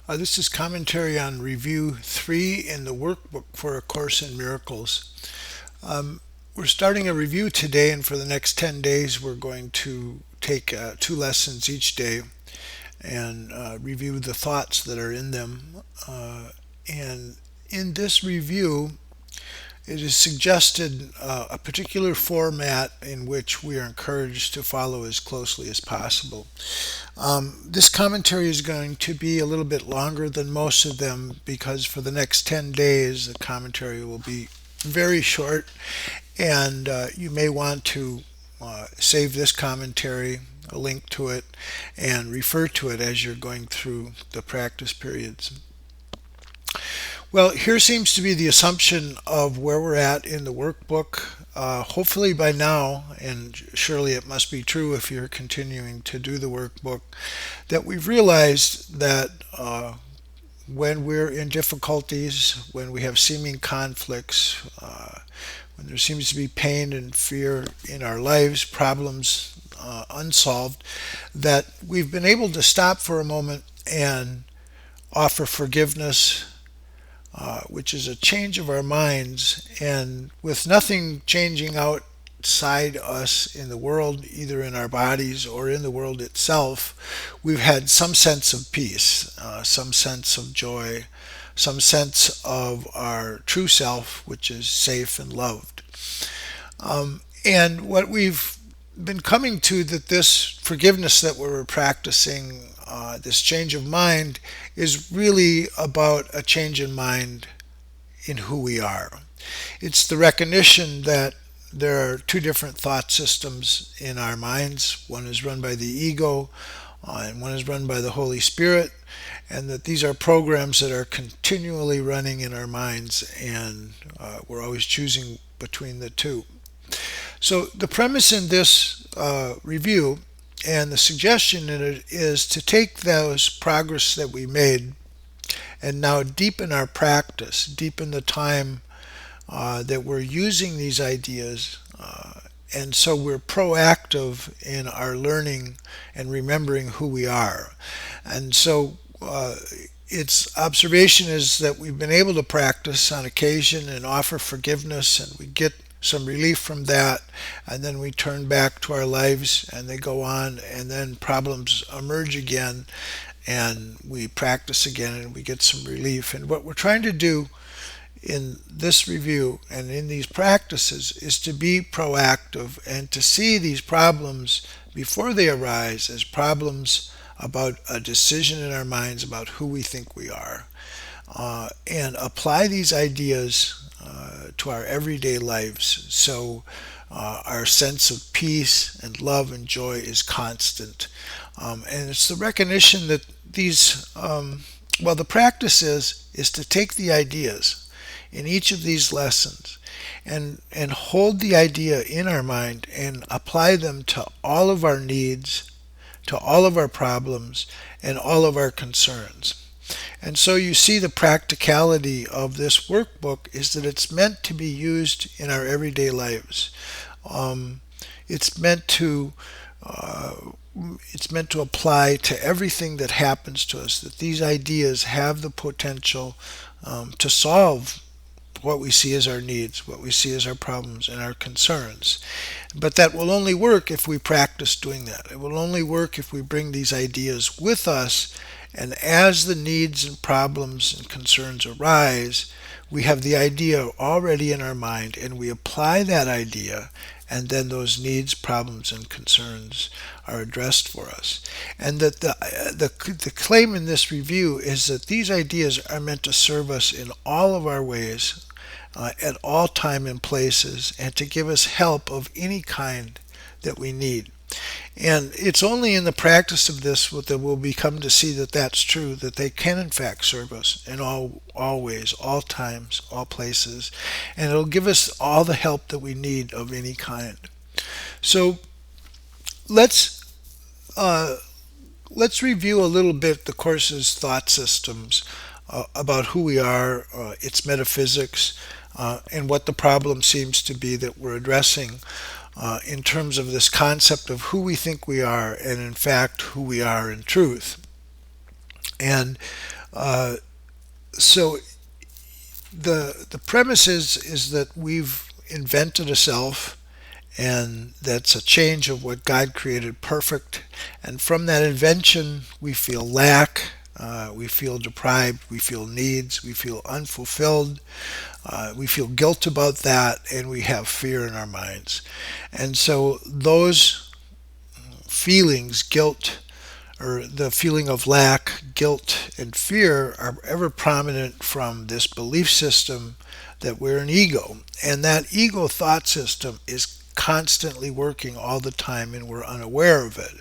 This is commentary on Review 3 in the Workbook for A Course in Miracles. We're starting a review today, and for the next 10 days, we're going to take 2 lessons each day and review the thoughts that are in them. And in this review, it is suggested a particular format in which we are encouraged to follow as closely as possible. This commentary is going to be a little bit longer than most of them because for the next 10 days the commentary will be very short, and you may want to save this commentary, a link to it, and refer to it as you're going through the practice periods. Well, here seems to be the assumption of where we're at in the workbook. Hopefully by now, and surely it must be true if you're continuing to do the workbook, that we've realized that when we're in difficulties, when we have seeming conflicts, when there seems to be pain and fear in our lives, problems unsolved, that we've been able to stop for a moment and offer forgiveness, which is a change of our minds, and with nothing changing outside us in the world, either in our bodies or in the world itself, we've had some sense of peace, some sense of joy, some sense of our true self, which is safe and loved. And what we've been coming to, that this forgiveness that we're practicing, this change of mind, is really about a change in mind in who we are. It's the recognition that there are two different thought systems in our minds. One is run by the ego, and one is run by the Holy Spirit, and that these are programs that are continually running in our minds, and we're always choosing between the two. So the premise in this review and the suggestion in it is to take those progress that we made and now deepen our practice, deepen the time that we're using these ideas, and so we're proactive in our learning and remembering who we are. And so its observation is that we've been able to practice on occasion and offer forgiveness, and we get some relief from that, and then we turn back to our lives and they go on, and then problems emerge again and we practice again and we get some relief. And what we're trying to do in this review and in these practices is to be proactive and to see these problems before they arise as problems about a decision in our minds about who we think we are, and apply these ideas to our everyday lives, so our sense of peace and love and joy is constant. And it's the recognition that these, the practice is to take the ideas in each of these lessons and hold the idea in our mind and apply them to all of our needs, to all of our problems, and all of our concerns. And so you see the practicality of this workbook is that it's meant to be used in our everyday lives. It's meant to apply to everything that happens to us, that these ideas have the potential to solve what we see as our needs, what we see as our problems and our concerns. But that will only work if we practice doing that. It will only work if we bring these ideas with us, and as the needs and problems and concerns arise, we have the idea already in our mind and we apply that idea, and then those needs, problems, and concerns are addressed for us. And that the claim in this review is that these ideas are meant to serve us in all of our ways, at all time and places, and to give us help of any kind that we need. And it's only in the practice of this that we'll become to see that that's true, that they can in fact serve us in all ways, all times, all places, and it'll give us all the help that we need of any kind. So let's review a little bit the Course's thought systems about who we are, its metaphysics, and what the problem seems to be that we're addressing in terms of this concept of who we think we are and in fact who we are in truth. And Uh, so the premise is that we've invented a self, and that's a change of what God created perfect. And from that invention, we feel lack, we feel deprived, we feel needs, we feel unfulfilled, we feel guilt about that, and we have fear in our minds. And so those feelings, guilt, or the feeling of lack, guilt, and fear are ever prominent from this belief system that we're an ego. And that ego thought system is constantly working all the time, and we're unaware of it.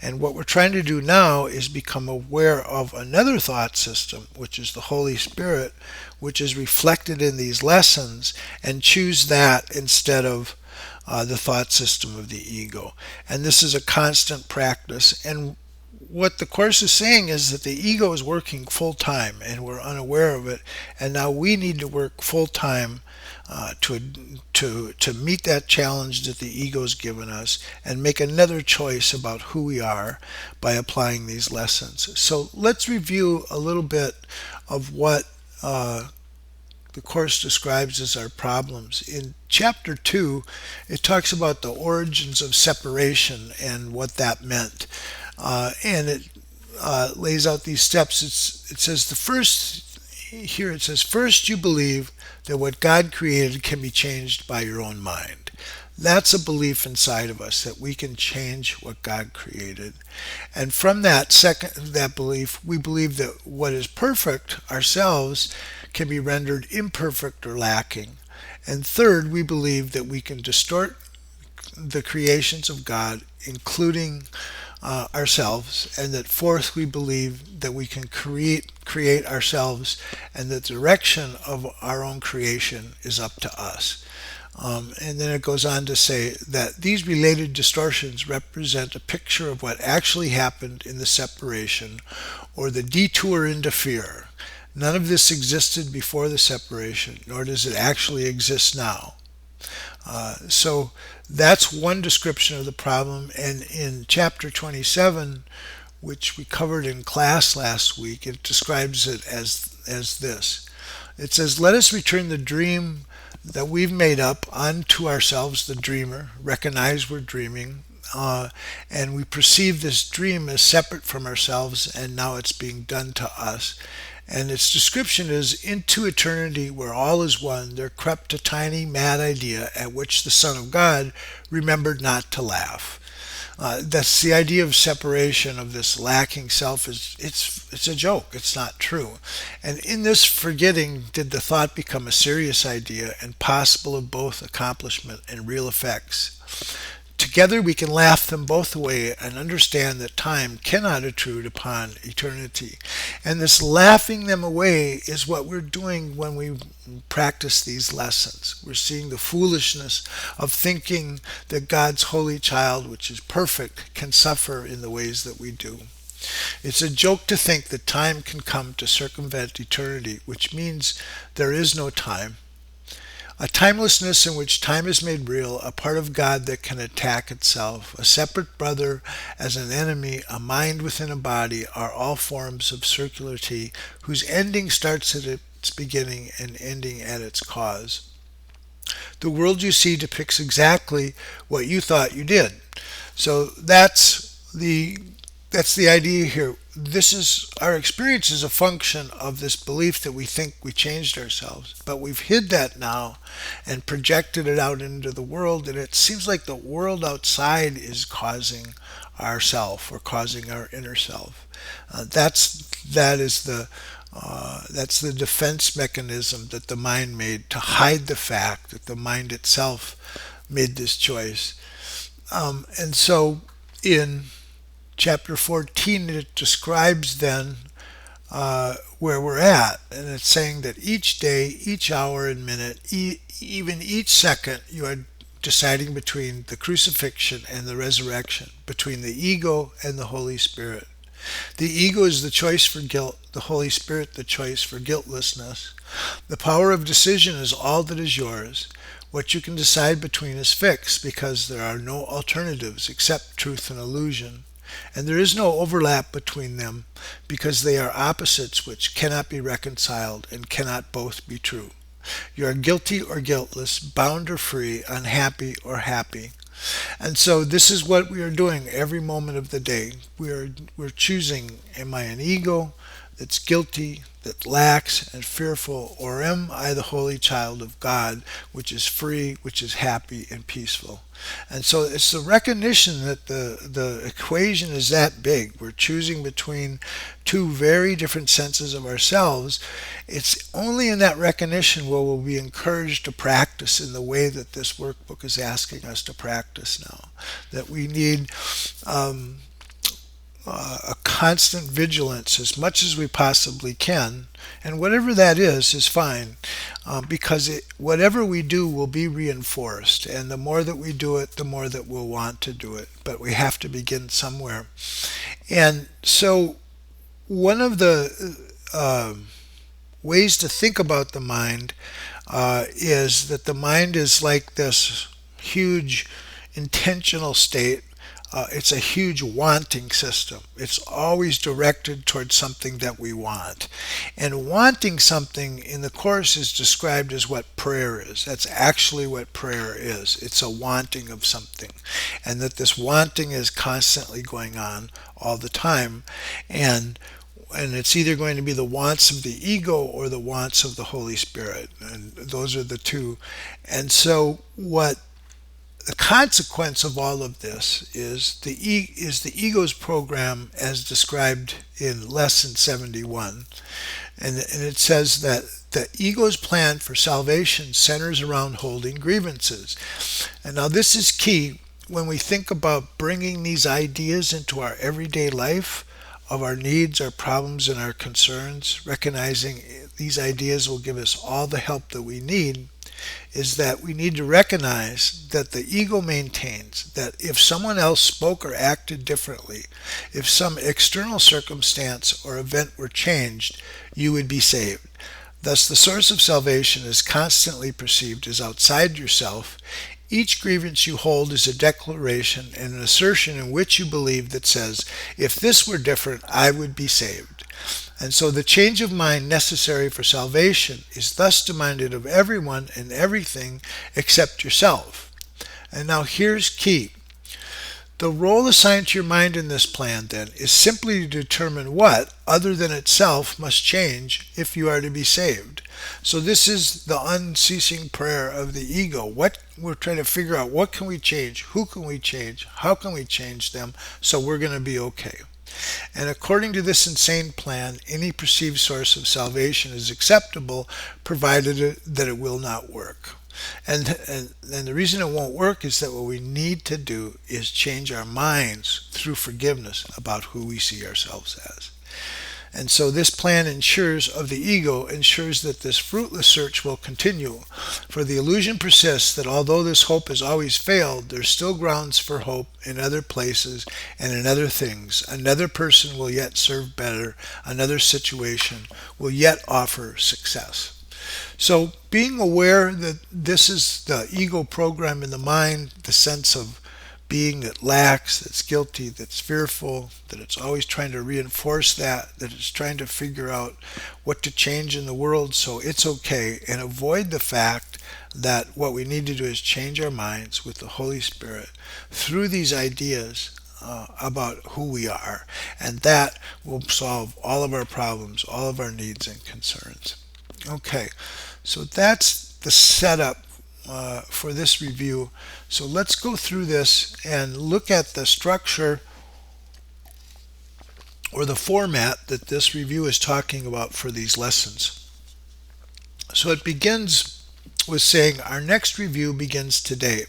And what we're trying to do now is become aware of another thought system, which is the Holy Spirit, which is reflected in these lessons, and choose that instead of the thought system of the ego. And this is a constant practice. And what the Course is saying is that the ego is working full time and we're unaware of it. And now we need to work full time to meet that challenge that the ego's given us and make another choice about who we are by applying these lessons. So let's review a little bit of what the Course describes as our problems. In chapter 2, it talks about the origins of separation and what that meant. And it lays out these steps. It says first you believe that what God created can be changed by your own mind. That's a belief inside of us that we can change what God created. And from that belief, we believe that what is perfect ourselves can be rendered imperfect or lacking. And third, we believe that we can distort the creations of God, including ourselves, and that fourth, we believe that we can create ourselves, and that the direction of our own creation is up to us. And then it goes on to say that these related distortions represent a picture of what actually happened in the separation, or the detour into fear. None of this existed before the separation, nor does it actually exist now. So that's one description of the problem. And in chapter 27, which we covered in class last week, it describes it as this. It says, let us return the dream that we've made up unto ourselves, the dreamer, recognize we're dreaming, and we perceive this dream as separate from ourselves, and now it's being done to us. And its description is, into eternity where all is one, there crept a tiny mad idea at which the Son of God remembered not to laugh. That's the idea of separation, of this lacking self. It's a joke. It's not true. And in this forgetting did the thought become a serious idea and possible of both accomplishment and real effects. Together we can laugh them both away and understand that time cannot intrude upon eternity. And this laughing them away is what we're doing when we practice these lessons. We're seeing the foolishness of thinking that God's holy child, which is perfect, can suffer in the ways that we do. It's a joke to think that time can come to circumvent eternity, which means there is no time. A timelessness in which time is made real, a part of God that can attack itself, a separate brother as an enemy, a mind within a body, are all forms of circularity whose ending starts at its beginning and ending at its cause. The world you see depicts exactly what you thought you did. So that's the idea here. This is our experience is a function of this belief that we think we changed ourselves, but we've hid that now and projected it out into the world, and it seems like the world outside is causing our self or causing our inner self. That's the defense mechanism that the mind made to hide the fact that the mind itself made this choice. And so in chapter 14, it describes then where we're at. And it's saying that each day, each hour and minute, even each second, you are deciding between the crucifixion and the resurrection, between the ego and the Holy Spirit. The ego is the choice for guilt, the Holy Spirit the choice for guiltlessness. The power of decision is all that is yours. What you can decide between is fixed, because there are no alternatives except truth and illusion. And there is no overlap between them because they are opposites which cannot be reconciled and cannot both be true. You are guilty or guiltless, bound or free, unhappy or happy. And so this is what we are doing every moment of the day. We're choosing, am I an ego that's guilty, that lacks and fearful, or am I the holy child of God, which is free, which is happy and peaceful? And so it's the recognition that the equation is that big. We're choosing between two very different senses of ourselves. It's only in that recognition where we'll be encouraged to practice in the way that this workbook is asking us to practice now. That we need a constant vigilance as much as we possibly can, and whatever that is fine, because whatever we do will be reinforced, and the more that we do it, the more that we'll want to do it. But we have to begin somewhere. And so one of the ways to think about the mind is that the mind is like this huge intentional state. It's a huge wanting system. It's always directed towards something that we want. And wanting something in the Course is described as what prayer is. That's actually what prayer is. It's a wanting of something. And that this wanting is constantly going on all the time. And it's either going to be the wants of the ego or the wants of the Holy Spirit. And those are the two. And so what the consequence of all of this is the ego's program as described in Lesson 71. And it says that the ego's plan for salvation centers around holding grievances. And now this is key when we think about bringing these ideas into our everyday life of our needs, our problems, and our concerns, recognizing these ideas will give us all the help that we need, is that we need to recognize that the ego maintains that if someone else spoke or acted differently, if some external circumstance or event were changed, you would be saved. Thus, the source of salvation is constantly perceived as outside yourself. Each grievance you hold is a declaration and an assertion in which you believe that says, if this were different, I would be saved. And so the change of mind necessary for salvation is thus demanded of everyone and everything except yourself. And now here's key. The role assigned to your mind in this plan, then, is simply to determine what, other than itself, must change if you are to be saved. So this is the unceasing prayer of the ego. What we're trying to figure out, what can we change? Who can we change? How can we change them so we're going to be okay? And according to this insane plan, any perceived source of salvation is acceptable, provided that it will not work. And the reason it won't work is that what we need to do is change our minds through forgiveness about who we see ourselves as. And so this plan of the ego ensures that this fruitless search will continue. For the illusion persists that although this hope has always failed, there's still grounds for hope in other places and in other things. Another person will yet serve better. Another situation will yet offer success. So being aware that this is the ego program in the mind, the sense of being that lacks, that's guilty, that's fearful, that it's always trying to reinforce that it's trying to figure out what to change in the world so it's okay, and avoid the fact that what we need to do is change our minds with the Holy Spirit through these ideas about who we are, and that will solve all of our problems, all of our needs and concerns. Okay, so that's the setup for this review. So let's go through this and look at the structure or the format that this review is talking about for these lessons. So it begins with saying our next review begins today,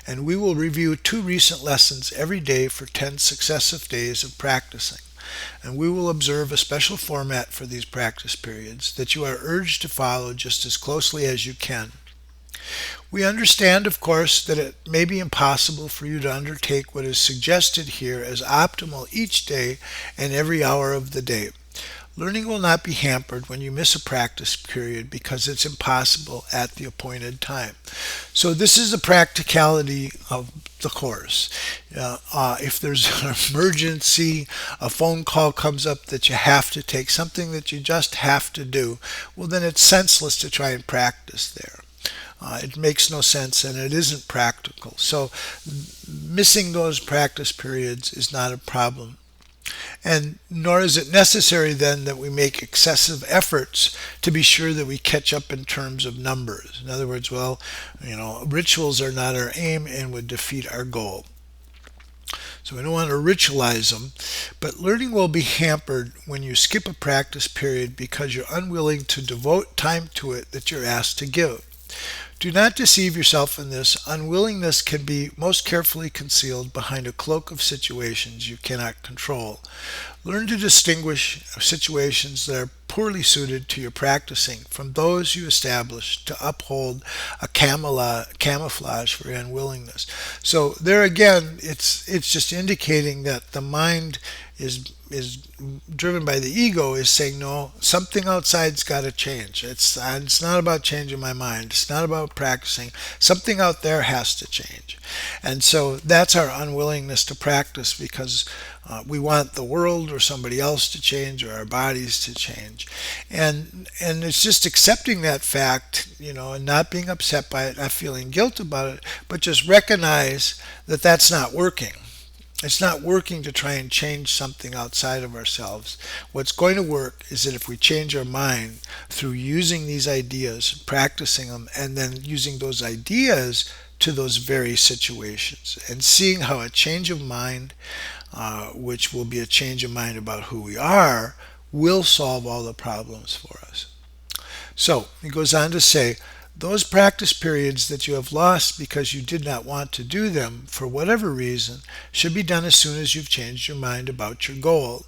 and we will review 2 recent lessons every day for 10 successive days of practicing. And we will observe a special format for these practice periods that you are urged to follow just as closely as you can. We understand, of course, that it may be impossible for you to undertake what is suggested here as optimal each day and every hour of the day. Learning will not be hampered when you miss a practice period because it's impossible at the appointed time. So this is the practicality of the course. If there's an emergency, a phone call comes up that you have to take, something that you just have to do, well, then it's senseless to try and practice there. It makes no sense and it isn't practical. So missing those practice periods is not a problem. And nor is it necessary then that we make excessive efforts to be sure that we catch up in terms of numbers. In other words, rituals are not our aim and would defeat our goal. So we don't want to ritualize them, but learning will be hampered when you skip a practice period because you're unwilling to devote time to it that you're asked to give. Do not deceive yourself in this. Unwillingness can be most carefully concealed behind a cloak of situations you cannot control. Learn to distinguish situations that are poorly suited to your practicing from those you establish to uphold a camouflage for your unwillingness. So there again, it's just indicating that the mind is driven by the ego, is saying, no, something outside's got to change. It's not about changing my mind. It's not about practicing. Something out there has to change. And so that's our unwillingness to practice because we want the world or somebody else to change or our bodies to change. And it's just accepting that fact, and not being upset by it, not feeling guilt about it, but just recognize that that's not working. It's not working to try and change something outside of ourselves. What's going to work is that if we change our mind through using these ideas, practicing them, and then using those ideas to those very situations, and seeing how a change of mind, which will be a change of mind about who we are, will solve all the problems for us. So he goes on to say, those practice periods that you have lost because you did not want to do them for whatever reason should be done as soon as you've changed your mind about your goal.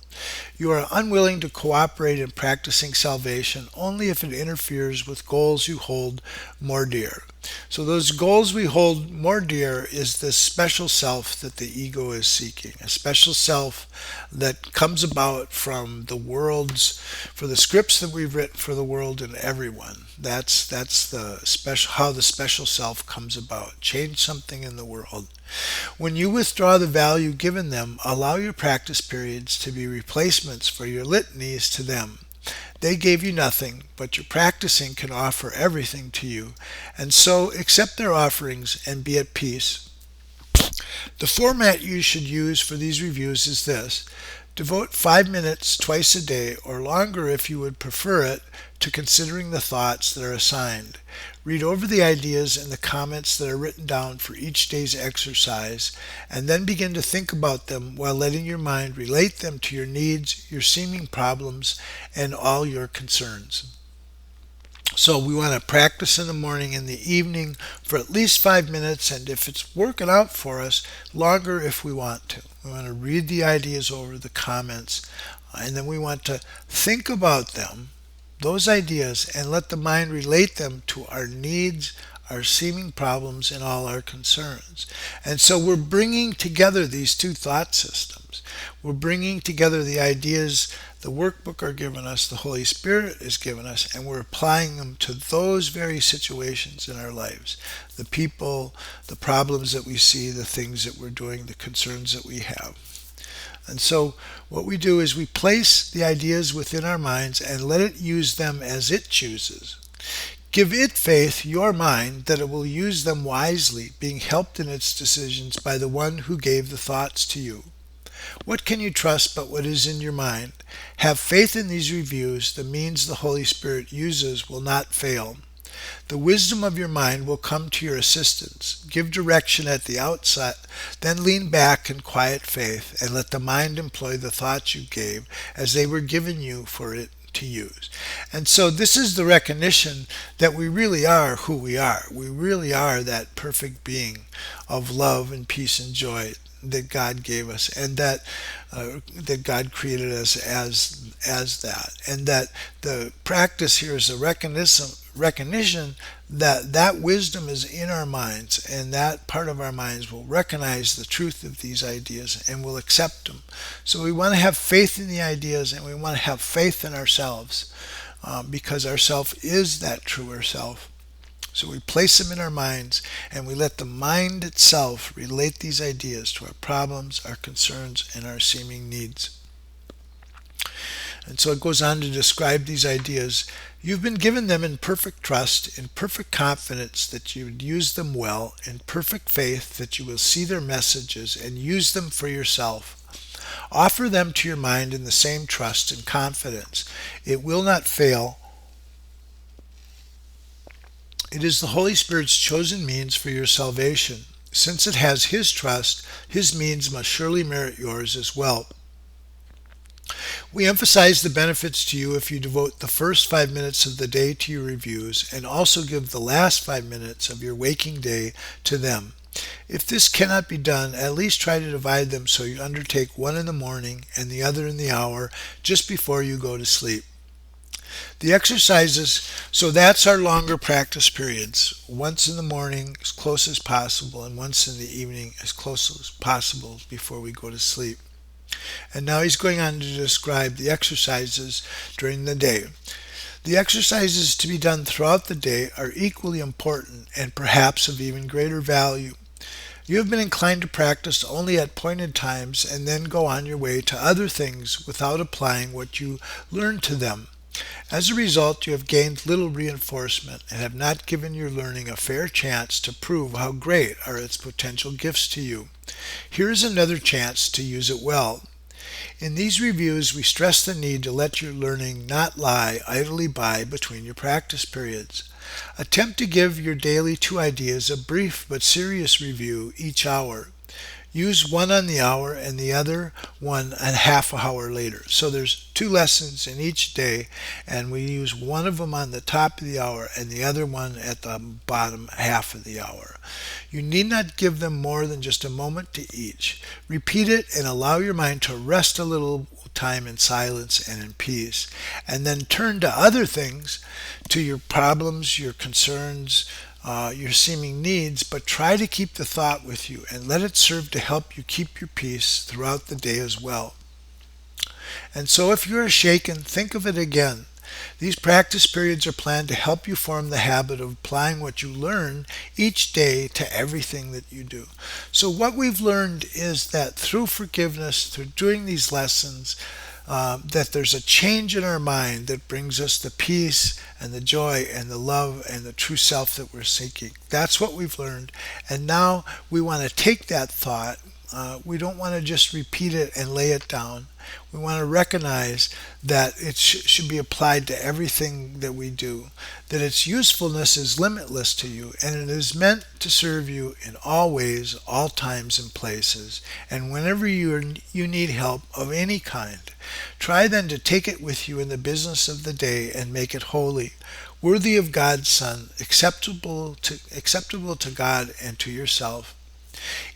You are unwilling to cooperate in practicing salvation only if it interferes with goals you hold more dear. So those goals we hold more dear is this special self that the ego is seeking, a special self that comes about from the scripts that we've written for the world and everyone. That's the special, how the special self comes about. Change something in the world. When you withdraw the value given them, allow your practice periods to be replacements for your litanies to them. They gave you nothing, but your practicing can offer everything to you, and so accept their offerings and be at peace. The format you should use for these reviews is this. Devote 5 minutes twice a day, or longer if you would prefer it, to considering the thoughts that are assigned. Read over the ideas and the comments that are written down for each day's exercise, and then begin to think about them while letting your mind relate them to your needs, your seeming problems, and all your concerns. So we want to practice in the morning and the evening for at least 5 minutes, and if it's working out for us, longer if we want to. We want to read the ideas over, the comments, and then we want to think about them, those ideas, and let the mind relate them to our needs, our seeming problems, and all our concerns. And so we're bringing together these two thought systems. We're bringing together the ideas the workbook are giving us, the Holy Spirit is giving us, and we're applying them to those very situations in our lives. The people, the problems that we see, the things that we're doing, the concerns that we have. And so what we do is we place the ideas within our minds and let it use them as it chooses. Give it faith, your mind, that it will use them wisely, being helped in its decisions by the one who gave the thoughts to you. What can you trust but what is in your mind? Have faith in these reviews. The means the Holy Spirit uses will not fail. The wisdom of your mind will come to your assistance. Give direction at the outset, then lean back in quiet faith and let the mind employ the thoughts you gave as they were given you for it to use. And so this is the recognition that we really are who we are. We really are that perfect being of love and peace and joy. that God gave us, and that God created us as that, and that the practice here is a recognition that that wisdom is in our minds, and that part of our minds will recognize the truth of these ideas and will accept them. So we want to have faith in the ideas, and we want to have faith in ourselves, because ourself is that truer self. So we place them in our minds, and we let the mind itself relate these ideas to our problems, our concerns, and our seeming needs. And so it goes on to describe these ideas. You've been given them in perfect trust, in perfect confidence that you would use them well, in perfect faith that you will see their messages and use them for yourself. Offer them to your mind in the same trust and confidence. It will not fail. It is the Holy Spirit's chosen means for your salvation. Since it has His trust, His means must surely merit yours as well. We emphasize the benefits to you if you devote the first 5 minutes of the day to your reviews and also give the last 5 minutes of your waking day to them. If this cannot be done, at least try to divide them so you undertake one in the morning and the other in the hour just before you go to sleep. The exercises, so that's our longer practice periods. Once in the morning as close as possible, and once in the evening as close as possible before we go to sleep. And now he's going on to describe the exercises during the day. The exercises to be done throughout the day are equally important and perhaps of even greater value. You have been inclined to practice only at appointed times and then go on your way to other things without applying what you learned to them. As a result, you have gained little reinforcement and have not given your learning a fair chance to prove how great are its potential gifts to you. Here is another chance to use it well. In these reviews, we stress the need to let your learning not lie idly by between your practice periods. Attempt to give your daily 2 ideas a brief but serious review each hour. Use one on the hour and the other one a half hour later. So there's 2 lessons in each day, and we use one of them on the top of the hour and the other one at the bottom half of the hour. You need not give them more than just a moment to each. Repeat it and allow your mind to rest a little time in silence and in peace, and then turn to other things, to your problems, your concerns, your seeming needs, but try to keep the thought with you and let it serve to help you keep your peace throughout the day as well. And so if you are shaken, think of it again. These practice periods are planned to help you form the habit of applying what you learn each day to everything that you do. So what we've learned is that through forgiveness, through doing these lessons, that there's a change in our mind that brings us the peace and the joy and the love and the true self that we're seeking. That's what we've learned. And now we want to take that thought. We don't want to just repeat it and lay it down. We want to recognize that it should be applied to everything that we do, that its usefulness is limitless to you, and it is meant to serve you in all ways, all times and places, and whenever you need help of any kind. Try then to take it with you in the business of the day and make it holy, worthy of God's Son, acceptable to God and to yourself.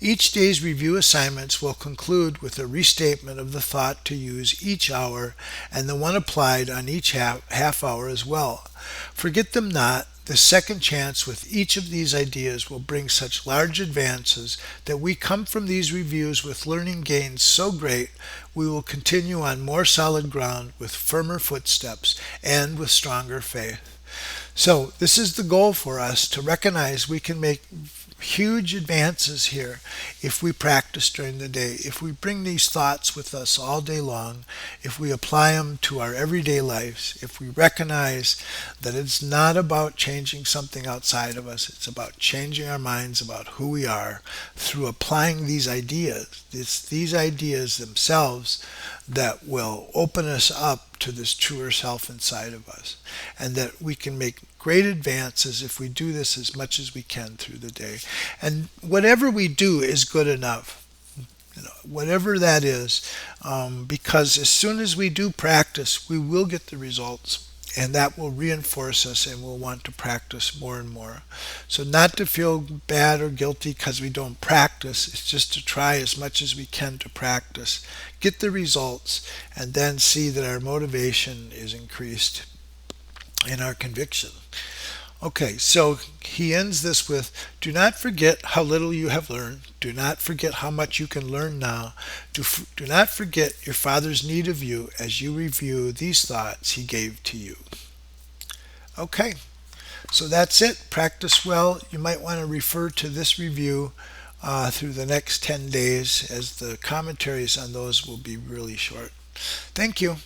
Each day's review assignments will conclude with a restatement of the thought to use each hour and the one applied on each half hour as well. Forget them not. The second chance with each of these ideas will bring such large advances that we come from these reviews with learning gains so great we will continue on more solid ground with firmer footsteps and with stronger faith. So this is the goal for us, to recognize we can make huge advances here if we practice during the day, if we bring these thoughts with us all day long, if we apply them to our everyday lives, if we recognize that it's not about changing something outside of us, it's about changing our minds about who we are through applying these ideas. It's these ideas themselves that will open us up to this truer self inside of us, and that we can make great advances if we do this as much as we can through the day. And whatever we do is good enough, whatever that is, because as soon as we do practice, we will get the results. and that will reinforce us and we'll want to practice more and more. So not to feel bad or guilty because we don't practice, it's just to try as much as we can to practice, get the results, and then see that our motivation is increased and our conviction. Okay, so he ends this with, do not forget how little you have learned. Do not forget how much you can learn now. Do not forget your Father's need of you as you review these thoughts he gave to you. Okay, so that's it. Practice well. You might want to refer to this review through the next 10 days, as the commentaries on those will be really short. Thank you.